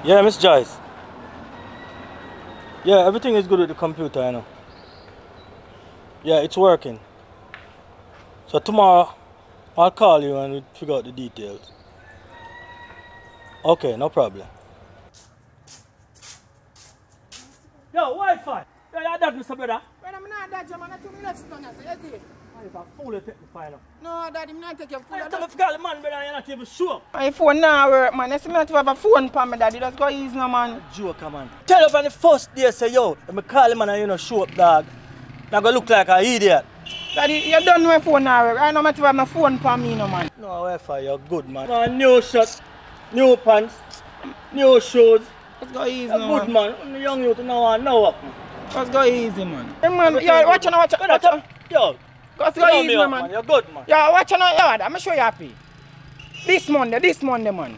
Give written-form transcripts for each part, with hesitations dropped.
Yeah, Miss Joyce. Yeah, everything is good with the computer, you know. Yeah, it's working. So tomorrow, I'll call you and we'll figure out the details. Okay, no problem. Yo, Wi-Fi! Yeah, that, Mr. Brother. Well, I'm not that, man. I told me left on you, so you see. You're a fool, you take the file. No, Daddy, I'm not taking your phone. I tell me, forget the man, brother, you're not even sure. My phone now work, man. You see me not have a phone for me, Daddy. Just go easy, no, man. Joker, man. Tell you from the first day, say, yo, if I call him and you know, show up, dog. Now go look like an idiot. Daddy, you don't know my phone now work. I know not to have my phone for me, no, man. No, Wi-Fi, you're good, man. New shirt, new pants, new shoes. Let's go easy, You're no, good, man. I'm young youth now and now up, man. Let's go easy, man. Hey, man, yo, watch out, watch out, watch out. Yo, Let's go easy, up, man. You're good, man. Yo, watch out, yo, I'm going to show you happy. This Monday, man.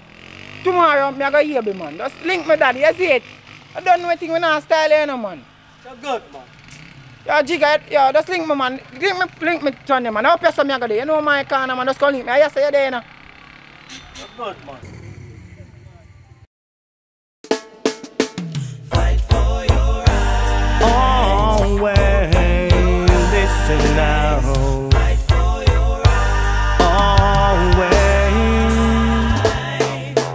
Tomorrow, I'm going to hear you, man. Just link me, Daddy, you see it? I don't know anything with our style, you know, man. You're good, man. Yo, Jigga, yo, just link me, man. Link me to them, man. I hope you're some there. You know my corner, man. Just call link me. I say you're there, you know. You're good, man. Fight for your right. Always listen now. Fight for your right.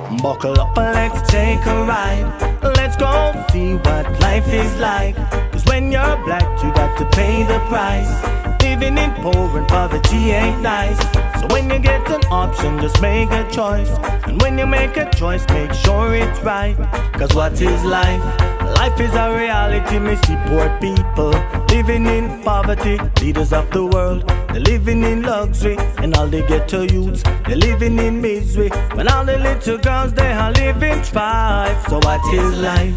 Always. Buckle up and let's take a ride. Let's go see what life is like. Cause when you're black, you got to pay the price. Living in poor and poverty ain't nice. So when you get an option, just make a choice. And when you make a choice, make sure it's right. Cause what is life? Life is a reality. Me see poor people living in poverty. Leaders of the world, they're living in luxury. And all they get to youths, they're living in misery. When all the little girls, they are living strife. So what is life?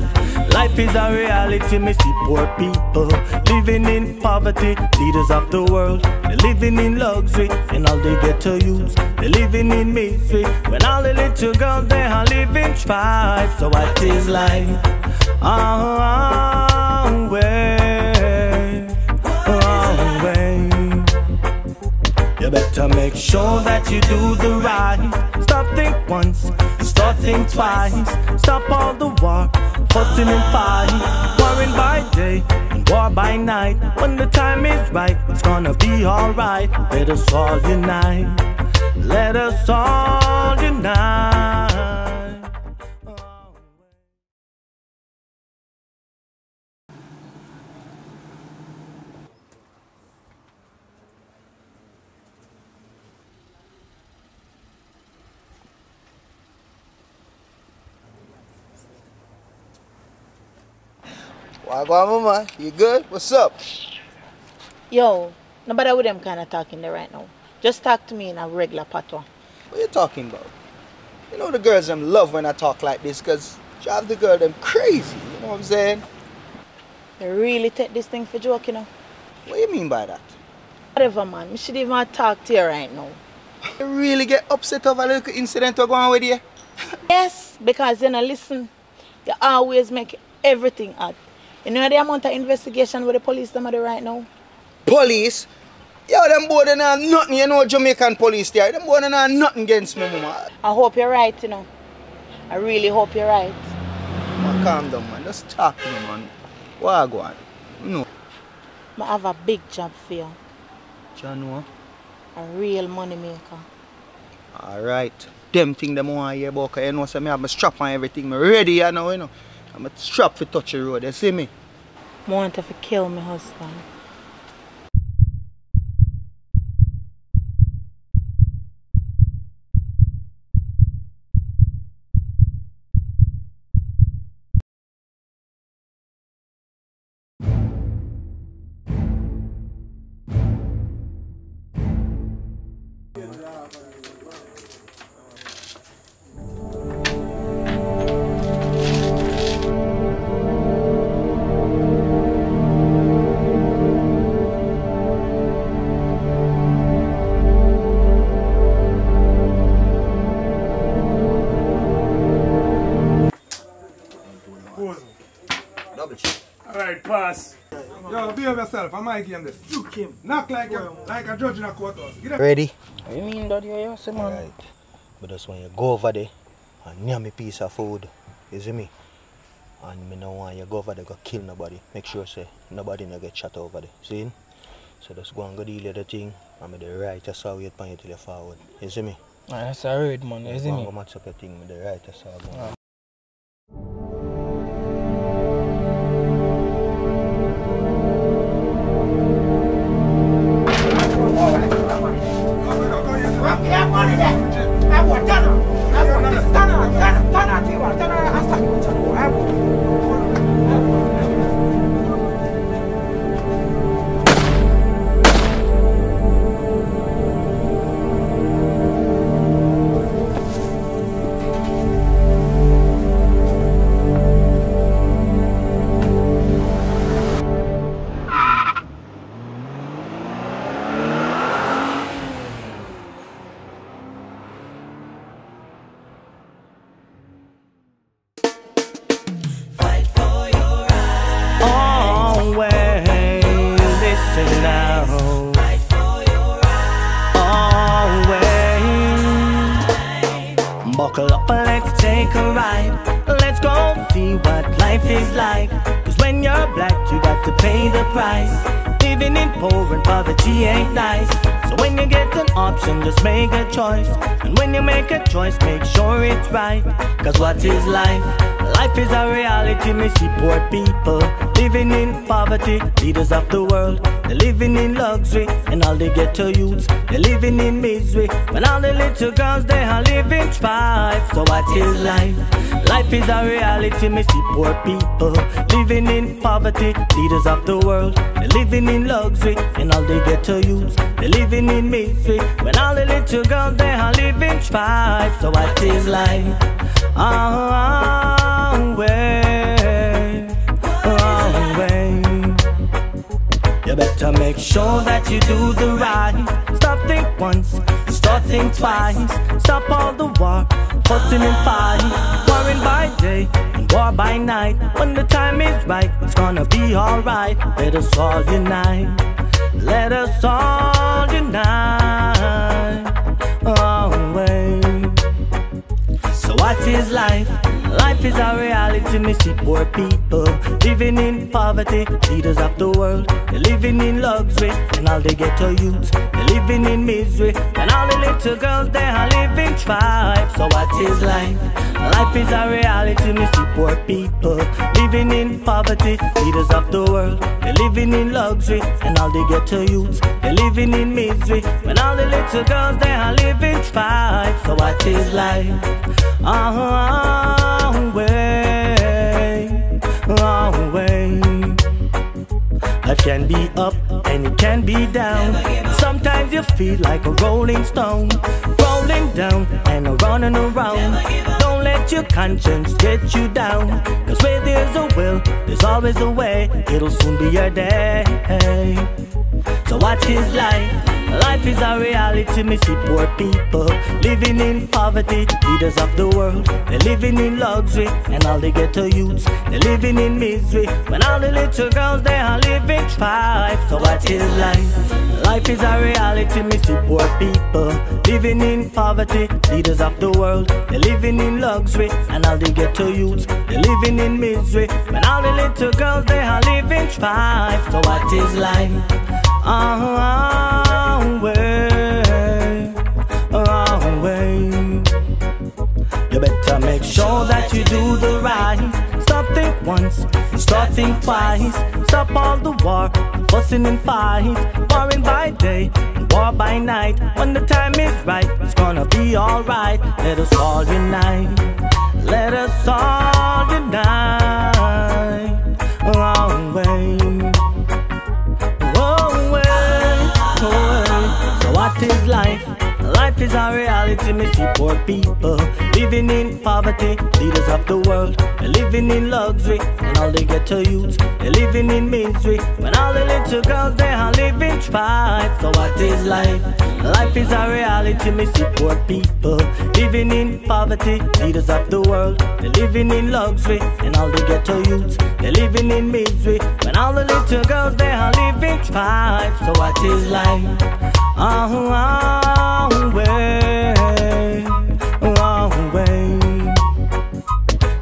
Life is a reality. Me see poor people living in poverty. Leaders of the world, they're living in luxury. And all they get to use, they're living in misery. When all the little girls, they are living strife. So what is life? You better make sure that you do the right. Stop think once, start think twice. Stop all the war, fussing and fight. Warring by day and war by night. When the time is right, it's gonna be alright. Let us all unite. Let us all unite. Wagwan, mama, you good? What's up? Yo, nobody with them kind of talking there right now. Just talk to me in a regular patois. What you talking about? You know the girls them love when I talk like this because drive the girl them crazy, you know what I'm saying? You really take this thing for joke, you know? What do you mean by that? Whatever, man. We should even talk to you right now. You really get upset over a little incident to go on with you? Yes, because you know, listen, you always make everything odd. You know the amount of investigation with the police them are there right now? Police? Yo, them boy don't have nothing, you know Jamaican police there. Them boy don't have nothing against me, mama. I hope you're right, you know. I really hope you're right. Man, calm down, man. Just talk to me, man. Wagwan. No. I have a big job for you. John, A real money maker. Alright. Them thing them want to hear about, you know, so I have my strap and everything. I'm ready, you know. I'm a strap for touch the road, you see me? I want to kill my husband. Alright, pass. Yo, behave yourself. I might game this. You came. Knock like a judge in a courthouse. Get up. Ready? What you mean, Daddy? You say, man? Alright. But just when you go over there and near me piece of food, You see me? And me don't want you go over there go kill nobody. Make sure say nobody no get shot over there. See? So just go and go deal with the thing and me the right just saw wait for you till you forward. You see me? That's a road, man. You see me? Go match up your thing with the right just saw go. Buckle up and let's take a ride. Let's go see what life is like. Cause when you're black you got to pay the price. Living in poor and poverty ain't nice. So when you get an option just make a choice. And when you make a choice make sure it's right. Cause what is life? Life is a reality. Me see poor people living in poverty. Leaders of the world, they're living in luxury. And all they get to youths, they're living in misery. When all the little girls, they are living strife. So what is life? Life is a reality. Me see poor people living in poverty. Leaders of the world, they're living in luxury. And all they get to youths, they're living in misery. When all the little girls, they are living strife. So what is life? You better make sure that you do the right. Stop think once, start think twice. Stop all the war, fussing and fight. Warring by day and war by night. When the time is right, it's gonna be alright. Let us all unite. Let us all unite. So what is life? Life is a reality. Me see poor people living in poverty. Leaders of the world, they're living in luxury. And all they get to youths, they're living in misery. And all the little girls, they are living strife. So what is life? Life is a reality. Me see poor people living in poverty. Leaders of the world, they're living in luxury. And all they get to youths, they're living in misery. When all the little girls, they are living strife. So what is life? Life can be up and it can be down. Sometimes you feel like a rolling stone, rolling down and running around. Don't let your conscience get you down. Cause where there's a will, there's always a way. It'll soon be your day. So what is life? Life is a reality. Me see poor people living in poverty. Leaders of the world, they're living in luxury. And all they get to youths, they're living in misery. When all the little girls, they are living strife. So what is life? Life is a reality. Me see poor people living in poverty. Leaders of the world, they're living in luxury. And all they get to youths, they're living in misery. When all the little girls, they are living strife. So what is life? You better make sure that you do the right. Stop think once, start think twice. Stop all the war, fussing and fight. Warring by day and war by night. When the time is right, it's gonna be alright. Let us all unite. Let us all unite. So what is life? Life is a reality. Me see poor people living in poverty. Leaders of the world, they're living in luxury. And all they get to youths, they're living in misery. When all the little girls, they are living strife. So what is life? Life is a reality. Me see poor people living in poverty. Leaders of the world, they're living in luxury. And all they get to youths, they're living in misery. When all the little girls, they are living strife. So what is life?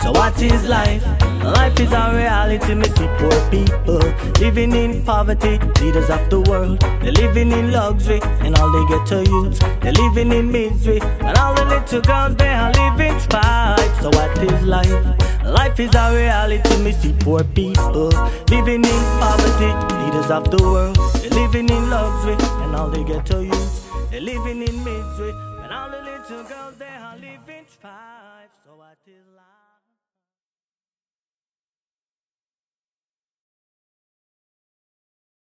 So what is life? Life is a reality, me see poor people living in poverty, leaders of the world. They're living in luxury, and all they get to use. They're living in misery, and all the little girls, they are living strife. So what is life? Life is a reality, me see poor people living in poverty, leaders of the world. They're living in luxury, and all they get to use. They're living in misery, and all the little girls, they are living strife. So what is life?